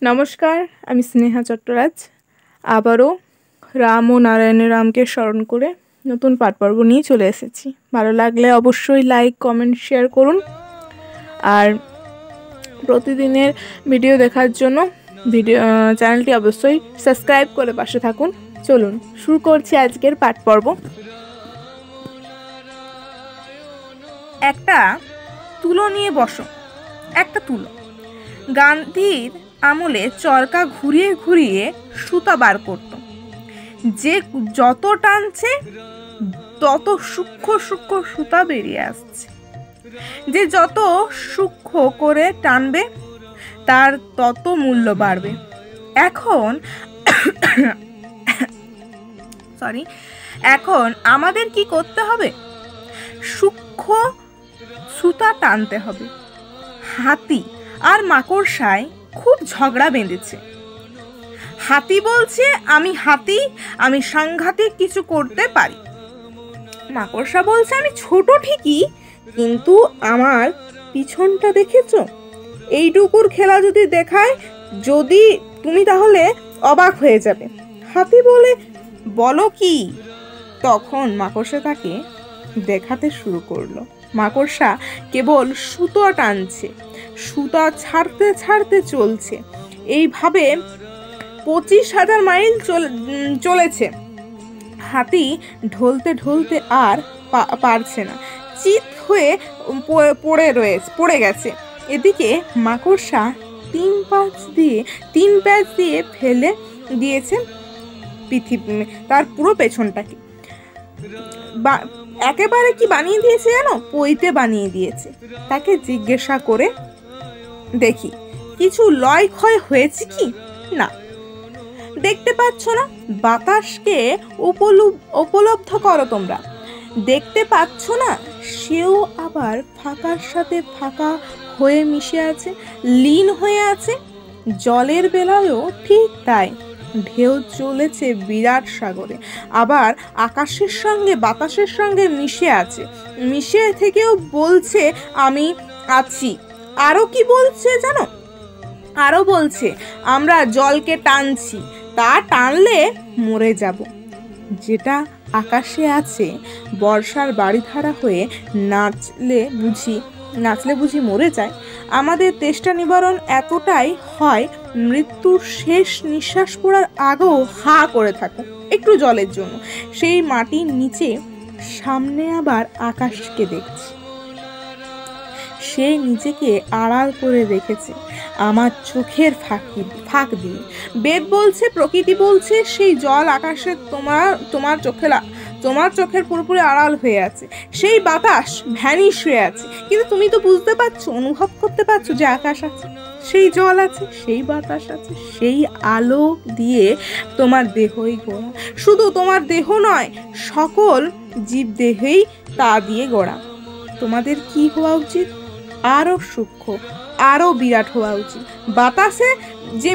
নমস্কার, আমি স্নেহা চট্টরাজ। আবারও রাম ও নারায়ণের রামকে স্মরণ করে নতুন পাঠ পর্ব নিয়ে চলে এসেছি। ভালো লাগলে অবশ্যই লাইক, কমেন্ট, শেয়ার করুন। আর প্রতিদিনের ভিডিও দেখার জন্য চ্যানেলটি অবশ্যই সাবস্ক্রাইব করে পাশে থাকুন। চলুন শুরু করছি আজকের পাঠ পর্ব। একটা তুলো নিয়ে বসো। একটা তুলো। গান্ধীর আমলে চরকা ঘুরিয়ে ঘুরিয়ে সুতা বার করত। যে যত টানছে তত সূক্ষ্ম সূক্ষ্ম সুতা বেরিয়ে আসছে। যে যত সূক্ষ্ম করে টানবে তার তত মূল্য বাড়বে। এখন আমাদের কি করতে হবে? সূক্ষ্ম সুতা টানতে হবে। হাতি আর মাকড়সায় খুব ঝগড়া বেঁধেছে। হাতি বলছে আমি সাংঘাতিক কিছু করতে পারি। মাকড়সা বলছে আমি ছোট ঠিকই, কিন্তু আমার পিছনটা দেখেছো? এইটুকুর খেলা যদি দেখায় যদি তুমি, তাহলে অবাক হয়ে যাবে। হাতি বলো কি? তখন মাকড়সা তাকে দেখাতে শুরু করলো। মাকড়সা কেবল সুতো টানছে, সুতা ছাড়তে ছাড়তে চলছে। এইভাবে 25,000 মাইল চলেছে। হাতি ঢলতে ঢলতে আর পারছে না, চিত হয়ে পড়ে গেছে। এদিকে মাকড়সা তিন প্যাঁচ দিয়ে ফেলে দিয়েছে তার পুরো পেছনটাকে। একেবারে কি বানিয়ে দিয়েছে জানো? পইতে বানিয়ে দিয়েছে। তাকে জিজ্ঞাসা করে দেখি কিছু লয় ক্ষয় হয়েছে কি না। দেখতে পাচ্ছ না? বাতাসকে উপলব্ধ করো তোমরা। দেখতে পাচ্ছ না সেও আবার ফাঁকার সাথে ফাঁকা হয়ে মিশে আছে, লীন হয়ে আছে। জলের বেলায়ও ঠিক তাই। ঢেউ চলেছে বিরাট সাগরে, আবার আকাশের সঙ্গে বাতাসের সঙ্গে মিশে আছে। মিশে থেকেও বলছে আমি আছি। আরো কি বলছে জানো? আরো বলছে আমরা জলকে টানছি, তা টানলে মরে যাব। যেটা আকাশে আছে বর্ষার বাড়িধারা হয়ে নাচলে বুঝি মরে যায়। আমাদের তেষ্টা নিবারণ এতটাই হয়, মৃত্যুর শেষ নিঃশ্বাস পড়ার আগেও হা করে থাকো একটু জলের জন্য। সেই মাটির নিচে সামনে আবার আকাশকে দেখছি। সে নিজেকে আড়াল করে রেখেছে আমার চোখের ফাঁক দিয়ে। বেদ বলছে, প্রকৃতি বলছে, সেই জল আকাশে তোমার চোখের পুরোপুরি আড়াল হয়ে আছে। সেই বাতাস ভ্যানিশ হয়ে আছে, কিন্তু তুমি তো বুঝতে পারছো, অনুভব করতে পারছো যে আকাশ আছে, সেই জল আছে, সেই বাতাস আছে, সেই আলো দিয়ে তোমার দেহই গড়া। শুধু তোমার দেহ নয়, সকল জীব দেহেই তা দিয়ে গড়া। তোমাদের কি হওয়া উচিত? আরো সূক্ষ্ম, আরো বিরাট হওয়া উচিত। বাতাসে যে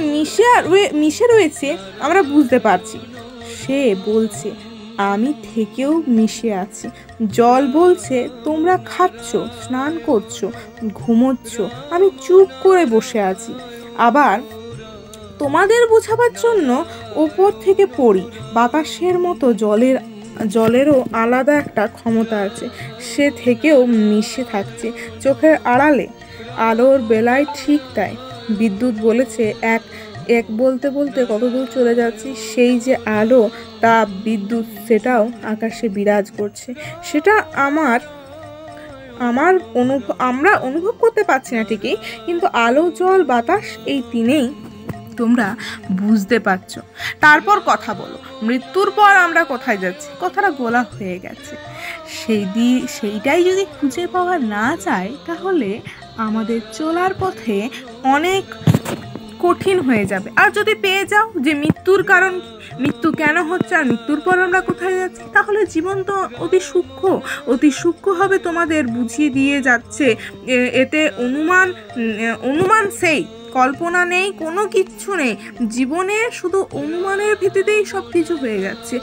মিশে রয়েছে আমরা বুঝতে পারছি। সে বলছে আমি থেকেও মিশে আছি। জল বলছে তোমরা খাচ্ছ, স্নান করছো, ঘুমোচ্ছ, আমি চুপ করে বসে আছি। আবার তোমাদের বোঝাবার জন্য ওপর থেকে পড়ি। বাতাসের মতো জলেরও আলাদা একটা ক্ষমতা আছে, সে থেকেও মিশে থাকছে চোখের আড়ালে। আলোর বেলায় ঠিক তাই। বিদ্যুৎ বলেছে এক বলতে বলতে কত দূর চলে যাচ্ছি। সেই যে আলো, তা বিদ্যুৎ, সেটাও আকাশে বিরাজ করছে। সেটা আমরা অনুভব করতে পারছি না ঠিকই, কিন্তু আলো, জল, বাতাস এই তিনেই তোমরা বুঝতে পারছো। তারপর কথা বলো, মৃত্যুর পর আমরা কোথায় যাচ্ছি? কথাটা বলা হয়ে গেছে। সেইটাই যদি খুঁজে পাওয়া না যায়, তাহলে আমাদের চলার পথে অনেক কঠিন হয়ে যাবে। আর যদি পেয়ে যাও যে মৃত্যুর কারণ, মৃত্যু কেন হচ্ছে আর মৃত্যুর পর আমরা কোথায় যাচ্ছি, তাহলে জীবন তো অতি সূক্ষ্ম হবে তোমাদের বুঝিয়ে দিয়ে যাচ্ছে। এতে অনুমান সেই, কল্পনা নেই, কোনো কিচ্ছু নেই। জীবনে শুধু অনুমানের ভিত্তিতেই সব কিছু হয়ে যাচ্ছে।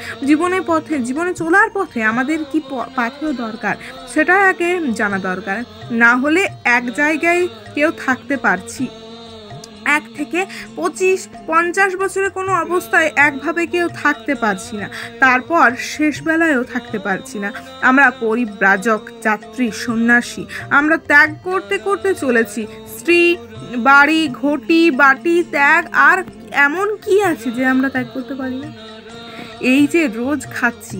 জীবনে চলার পথে আমাদের কি পাথেয় দরকার, সেটা আগে জানা দরকার। না হলে এক জায়গায় কেউ থাকতে পারছি, 1 থেকে 25-50 বছরের কোনো অবস্থায় একভাবে কেউ থাকতে পারছি না, তারপর শেষ বেলায়ও থাকতে পারছি না। আমরা পরিব্রাজক, যাত্রী, সন্ন্যাসী, আমরা ত্যাগ করতে করতে চলেছি। স্ত্রী, বাড়ি, ঘটি, বাটি ত্যাগ, আর এমন কি আছে যে আমরা ত্যাগ করতে পারি না? এই যে রোজ খাচ্ছি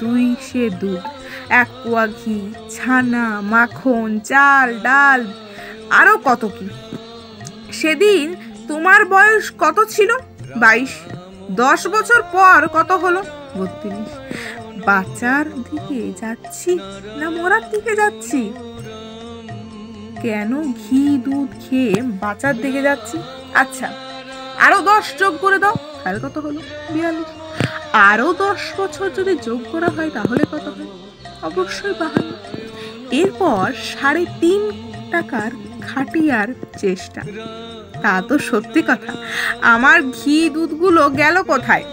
2 সের দুধ, 1 পোয়া ঘি, ছানা, মাখন, চাল, ডাল, আরও কত কি। সেদিন তোমার বয়স কত ছিল? 22। 10 বছর পর কত হলো? 32। বাঁচার দিকে যাচ্ছি না মরার দিকে যাচ্ছি? কেন ঘি দুধ খেয়ে বাঁচার দিকে যাচ্ছি? আচ্ছা, আরো 10 যোগ করে দাও, তাহলে কত হলো? 42। আরো 10 বছর যদি যোগ করা হয় তাহলে কত হয়? অবশ্যই 52। এরপর 3.5 টাকার খাটিয়ার চেষ্টা। তা তো সত্যি কথা, আমার ঘি দুধগুলো গেল কোথায়,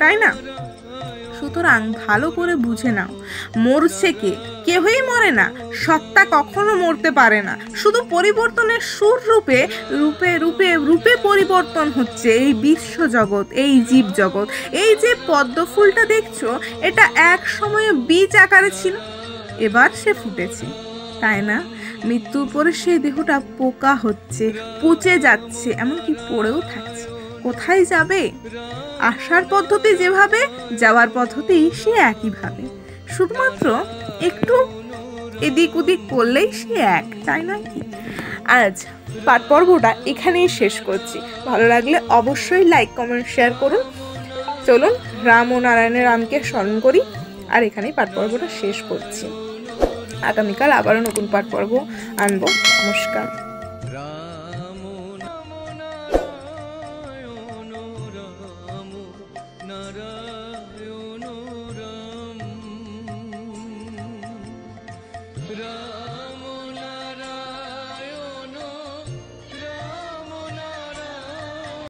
তাই না? সুতরাং ভালো করে বুঝে নাও, মরছে কে? কেউই মরে না, সত্তা কখনো মরতে পারে না। শুধু পরিবর্তনের সুর রূপে রূপে রূপে রূপে পরিবর্তন হচ্ছে এই বিশ্ব জগৎ, এই জীব জগৎ। এই যে পদ্ম ফুলটা দেখছো, এটা এক সময়ে বীজ আকারে ছিল, এবার সে ফুটেছে, তাই না? মৃত্যুর পরে সেই দেহটা পোকা হচ্ছে, পচে যাচ্ছে, এমনকি পড়েও থাকছে। কোথায় যাবে? আসার পদ্ধতি যেভাবে, যাওয়ার পদ্ধতি সে একইভাবে, শুধুমাত্র একটু এদিক ওদিক করলেই সে এক, তাই নয় কি? আজ পাঠ পর্বটা এখানেই শেষ করছি। ভালো লাগলে অবশ্যই লাইক, কমেন্ট, শেয়ার করুন। চলুন রাম ও নারায়ণের রামকে স্মরণ করি, আর এখানেই পাঠ পর্বটা শেষ করছি। আগামীকাল আবারও নতুন পাঠ পর্ব আনবো। নমস্কার। Ram